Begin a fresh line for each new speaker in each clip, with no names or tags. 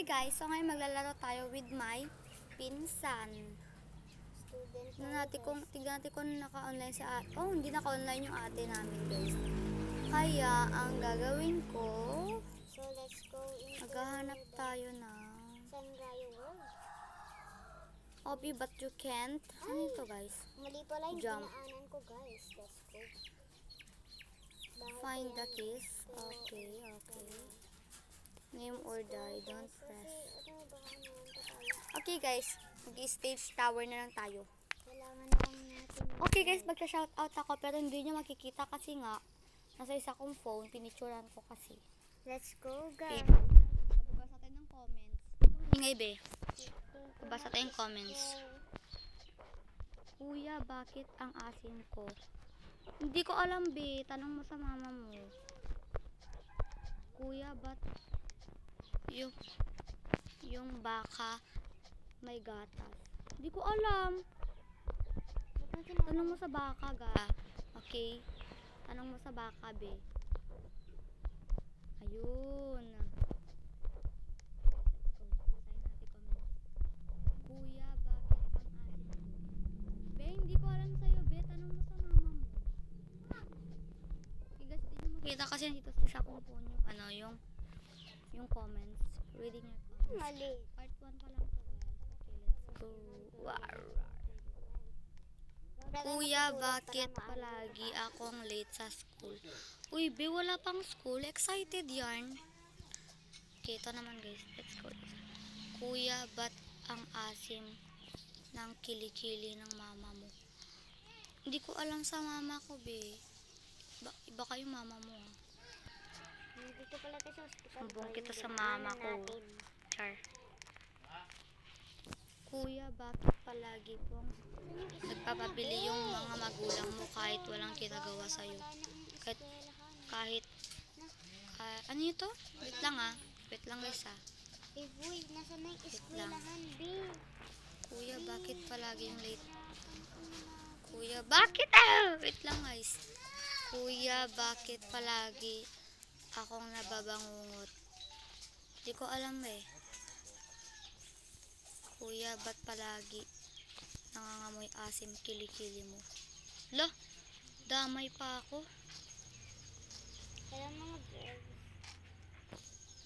Hi guys, so ngayon maglalaro tayo with my pinsan. Tignan natin kung naka-online sa ate. Oh, hindi naka-online yung ate namin guys. Kaya, ang gagawin ko,
So let's go into
maghahanap tayo ng
Sanrayo World.
Obi but you can't. Ano ito guys?
Mali pala yung
Jump.
dinaanan ko guys. Let's go.
Find the keys. Okay. Name or die, don't press. Okay guys, mag-stage tower na lang tayo.
Kailangan lang natin.
Okay guys, magsa-shoutout ako pero hindi nyo makikita kasi nga nasa isa kong phone, pinicturean ko kasi.
Let's go guys.
Magbabasa tayo ng comments. Ingay be. Magbabasa tayo ng comments. Kuya, bakit ang asim ko? Hindi ko alam be, tanong mo sa mama mo. Kuya, ba't yung baka may gatas? Hindi ko alam. Tanong mo sa baka ga. Okay? Tanong mo sa baka be. Ayun. Kuya, bakit ang asim ko? Be, hindi ko alam sa'yo be. Tanong mo sa mama mo. Igas din yung makita kasi nandito sa isa kong phone yung comments. Reading your comments.
Mali.
Part 1 pa lang to guys. Okay, let's go. Kuya, bakit palagi akong late sa school? Uy, be, wala pang school. Excited yarn. Okay, ito naman guys. Let's go. Kuya, ba't ang asim ng kilikili ng mama mo? Hindi ko alam sa mama ko, be. Iba kayong mama mo.
Dito pala tayo sa hospital.
Sumbong kita sa mama ko. Char. Kuya, bakit palagi pong nagpapabili yung mga magulang mo kahit walang ginagawa sa'yo? Kahit ano ito? Wait lang Wait lang guys
Eh, boy, nasa na yung eskwelahan, be?
Kuya, bakit palagi yung late? Kuya, bakit? Wait lang guys. Kuya, bakit palagi akong nababangungot? Hindi ko alam eh. Kuya, ba't palagi nangangamoy asim kilikili mo? Lah, damay pa ako.
Hello mga girls.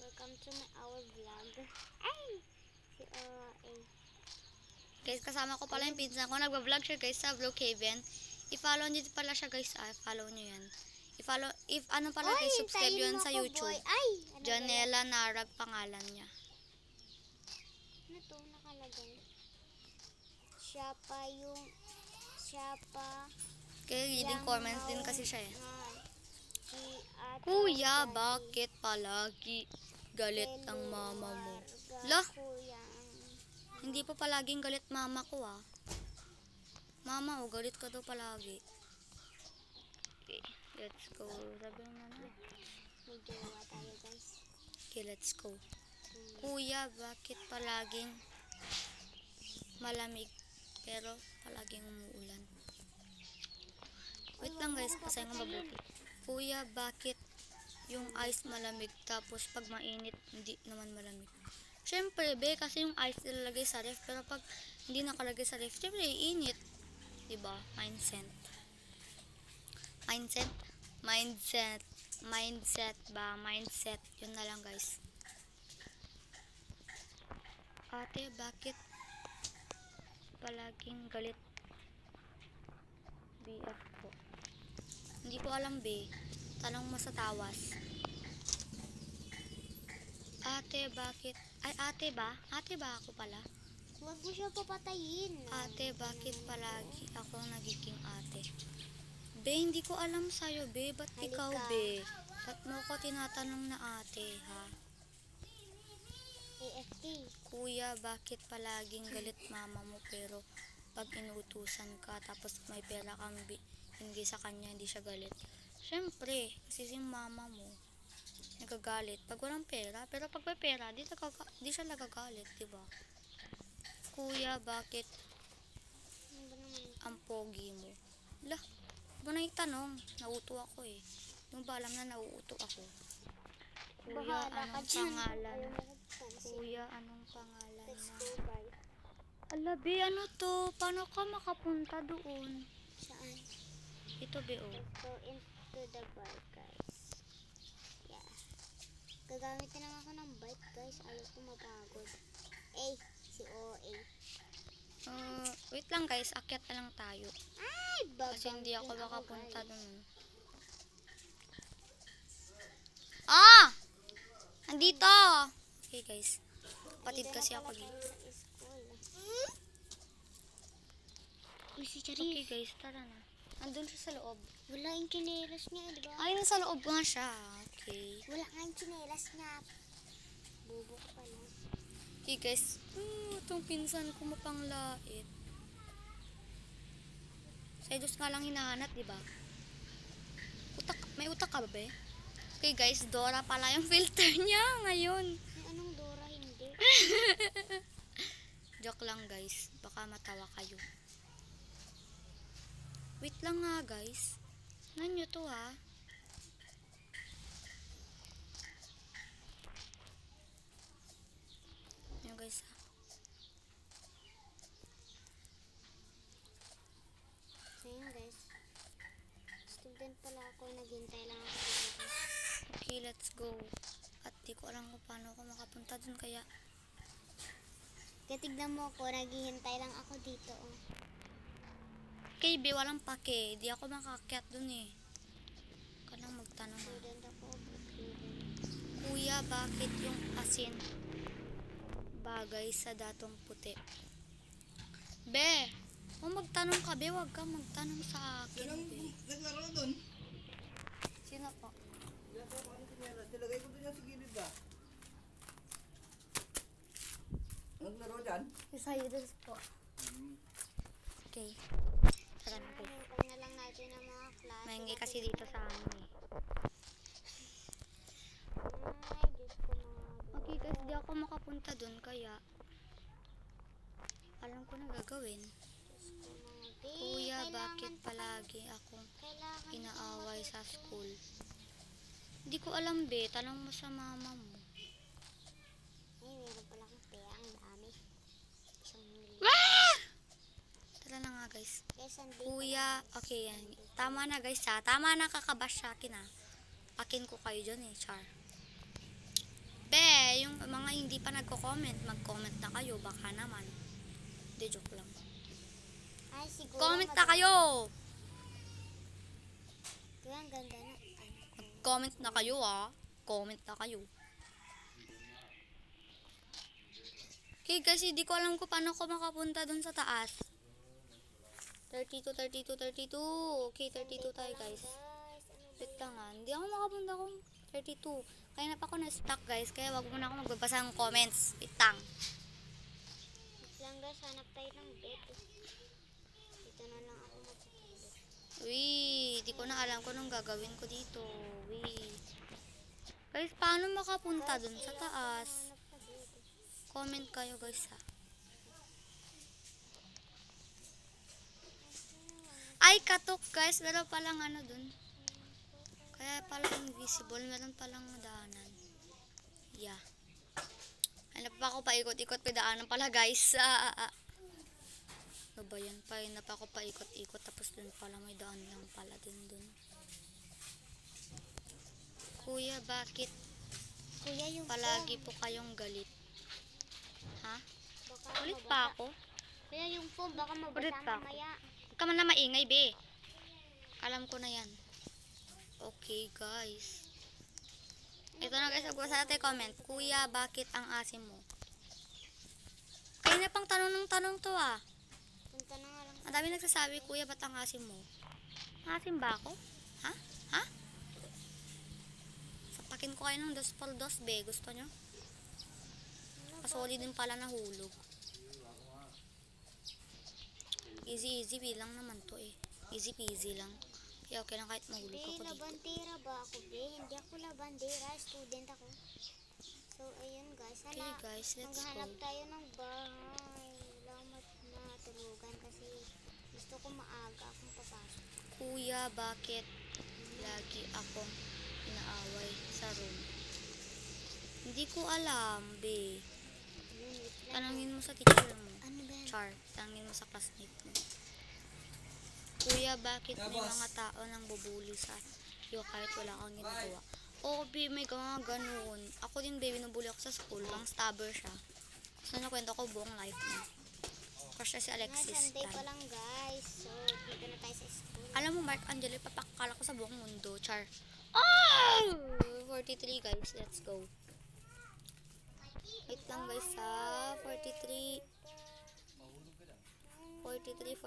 Welcome to our vlog. Ay! Si
Guys, kasama ko pala yung pinsan ko. Nagbablog siya guys sa Vlog Haven. I-follow nyo pala siya guys. Follow nyo yan. If ano pala guys, subscribe yun sa YouTube.
Ay!
Janela Narag pangalan niya.
Ano to nakalagay? Siya pa
Kaya reading comments din kasi siya eh.
si Ate
Kuya,
Daddy.
bakit palagi galit ang mama mo?
Teluarga,
Lah,
kuya.
hindi pa palaging galit mama ko Mama, galit ka daw palagi. Okay, let's go. Sabi mo na.
May jowa tayo guys.
Okay, let's go. Kuya, bakit palaging malamig pero palaging umuulan? Wait lang guys, pasayang mabuti. Kuya, bakit yung ice malamig tapos pag mainit hindi naman malamig? Syempre, be, kasi yung ice nilalagay sa ref pero pag hindi nakalagay sa ref, syempre init. Diba? Mindset ba? Mindset. Yun na lang guys. Ate, bakit palaging galit BF ko? Hindi ko alam be. Tanong mo sa tawas. Ate, bakit? Ay, ate ba? Ate ba ako pala?
Huwag mo siya papatayin.
Ate, bakit palagi akong nagiging ate? Be, hindi ko alam sa'yo be. Ba't ikaw be? Ba't mo ko tinatanong na ate ha?
AFK.
Kuya, bakit palaging galit mama mo pero pag inuutusan ka tapos may pera kang hindi sa kanya, hindi siya galit? Syempre, kasi si mama mo nagagalit pag walang pera, pero pag may pera, di siya nagagalit, diba? Kuya, bakit ang pogi mo? Lah, ba na itanong? Nauuto ako eh. Yung ba alam na nauuto ako? Kuya,
Bahala ka
anong
dyan.
pangalan?
Ayaw mo magpansin.
Kuya, anong pangalan
Let's
na?
go, guys.
Ala, be, ano to? Paano ka makapunta doon?
Saan?
Ito, be, oh.
Let's go into the bar, guys. Yeah. Gagamit na lang ako ng bike, guys. Ayaw ko mapagod. Si OA.
Wait lang, guys. Akyat na lang tayo.
Ay, babang.
Kasi hindi ako makapunta
guys.
doon. Ah! Andito! Okay, guys. Kapatid kasi ako dito.
Uy, si
Okay,
Charif.
guys. Tara na. Andun siya sa loob.
Wala yung chinelas niya, di ba?
Ay, nasa loob nga siya. Okay.
Wala nga yung chinelas niya. Bobo ka pala.
Okay, guys. Itong pinsan ko mapanglait. Sa Diyos nga lang hinahanap, di ba? May utak ka ba, be? Okay, guys. Dora pala yung filter niya ngayon.
Ay, anong Dora? Hindi.
Joke lang, guys. Baka matawa kayo. Wait lang nga, guys. Ano nyo to, ha? Ayan, guys, ha?
So, yun, guys. Student pala ako. Naghintay lang ako dito.
Okay, let's go. At di ko alam kung paano ako makapunta dun, kaya...
Kaya tignan mo ako. Naghihintay lang ako dito, oh.
Okay, be, walang pake. Di ako makakyat dun, eh. Kanang magtanong, ha?
Student ako.
Kuya, bakit yung asin bagay sa datong puti? Be, kung magtanong ka, be, wag kang magtanong sa akin, be.
Naglaro doon.
Sino po?
Nilagay ko doon yan sa gilid ba? Naglaro dyan?
Isa yun po. Okay. Tara na, be.
Hintay na lang natin ang mga klase.
Mahingi kasi dito sa amin, eh.
Ay, Diyos ko mga
Okay, guys, di ako makapunta dun, kaya... Alam ko na gagawin. Kuya, bakit palagi akong inaaway sa school? Hindi ko alam, be. Tanong mo sa mama mo.
Ay, meron pala akong pera. Ang dami. Isang million.
Tara na nga, guys.
Guys, andito.
Kuya, okay yan. Tama na, guys, ha. Tama na, kakabash sa akin, ha. Akin ko kayo dyan, eh, char. Be, yung mga hindi pa nagko-comment, mag-comment na kayo. Baka naman. Hindi, joke lang.
Ay, siguro.
Comment na kayo!
Kaya ang ganda na.
Comment na kayo, ha. Comment na kayo. Okay, guys, hindi ko alam kung paano ko makapunta dun sa taas. 32, 32, 32. Okay, 32 tayo, guys. Wait lang, ha. Hindi ako makapunta kung 32. Kaya na pa ako na-stuck, guys. Kaya wag muna ako magbabasa ng comments. Wait lang.
Wait lang, guys. Hanap tayo ng bed. Dito na lang ako magpapalot.
Uy, di ko na alam kung anong gagawin ko dito. Uy. Guys, paano makapunta dun sa taas?
Hanap ka bed.
Comment kayo, guys, ha. Ay, katok, guys. Meron palang ano dun. Kaya pala invisible. Meron palang daanan. Yeah. Hanap pa ako paikot-ikot. Daanan pala, guys. Ano ba yan? Hanap ako paikot-ikot. Tapos dun pala may daan lang pala din dun. Kuya, bakit
Kuya, yung
palagi po kayong galit? Ha?
Baka
Ulit
mabasa.
pa ako?
Kuya, yung phone. Baka
Ulit
mabasa
pa ako.
mamaya.
Huwag ka man na maingay, be. Alam ko na yan. Okay, guys. Ito na, guys. Magbasa natin comment. Kuya, bakit ang asim mo? Kaya na pang tanong ng tanong to, ah.
Punta na nga lang.
Ang dami nagsasabi, kuya, ba't ang asim mo? Asim ba ako? Ha? Ha? Sapakin ko kayo ng 2x2, be. Gusto nyo? Pasoli din pala nahulog. Easy, easy lang naman to, eh. Easy peasy lang. Kaya okay lang kahit mahulog
Be,
ako dito.
labandera ba ako, be? Hindi ako labandera. Student ako. So, ayun, guys.
Okay,
Sana,
guys, let's
maghanap
go.
tayo ng bahay. Wala matulugan kasi gusto ko maaga akong papasok.
Kuya, bakit lagi akong inaaway sa room? Hindi ko alam, be.
Wait lang.
Tanangin mo sa teacher mo.
Ano ba yan?
Char, tanangin mo sa classmate mo. Kuya, bakit may mga tao nang bubuli sa iyo kahit wala kang ginagawa? Oo, be, may mga ganun. Ako din, be, binubuli ako sa school. Ang stabber siya. So, nakwento ko buong life niya. Crush siya si Alexis.
Sunday pa
Tan.
lang guys. So, dito na tayo sa school.
Alam mo, Mark Angelo, papakala ko sa buong mundo. Char. Oh! 43, guys. Let's go. Wait lang, guys, ha. 43. 43.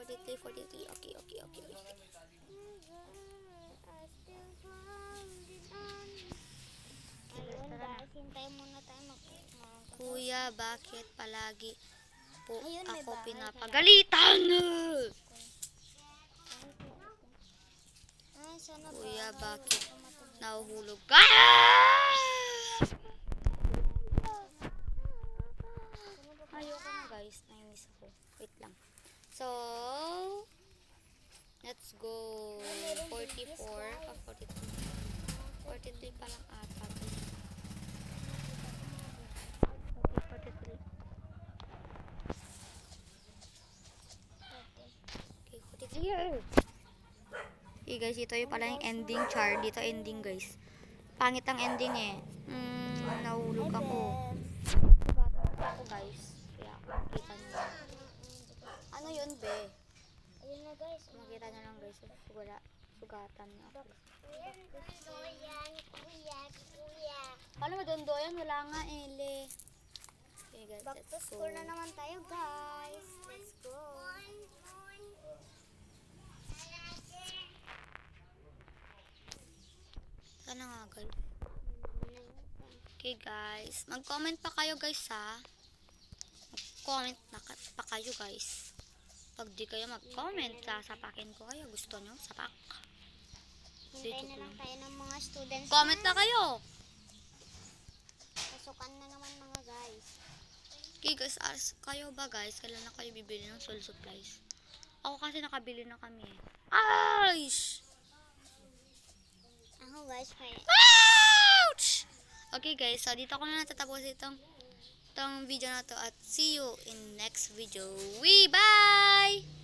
Okay.
Ayun guys, hintayin muna tayo
Kuya, bakit palagi po
Ayun, may
ako
bahay.
pinapagalitan?
Ay, sana
Kuya,
ba?
bakit nahuhulog ka? Ayoko na, guys. Nainis ako. Wait lang. So, let's go. 44 o 43. 43 pa lang ata. Okay, 43. Okay, 43. Okay, guys, ito yung pala yung ending char. Dito ending, guys. Pangit ang ending eh. Nahulog ako. Sugatan ako, guys. Kaya, makita nyo. Ano yun, be?
Ayun na guys.
Makita nyo lang, guys. Sugatan nyo ako.
Kuya.
Paano madondoyan? Wala nga, ele. Okay, guys,
Back to
let's go.
school na naman tayo guys. Let's go.
Sana nga, guys. Okay, guys. Mag-comment pa kayo, guys, ha? Mag-comment na pa kayo, guys. Pag di kayo mag-comment, sasapakin ko kayo. Gusto nyo? Sapak.
Hintayin na lang tayo ng mga students.
Comment na kayo!
Pasukan na naman mga guys.
Okay, guys. Kayo ba, guys? Kailan na kayo bibili ng school supplies? Ako kasi nakabili na kami. Aish!
Ako guys, may...
Ouch! Okay, guys. So, dito ko na natatapos itong video na to. At see you in next video. Bye!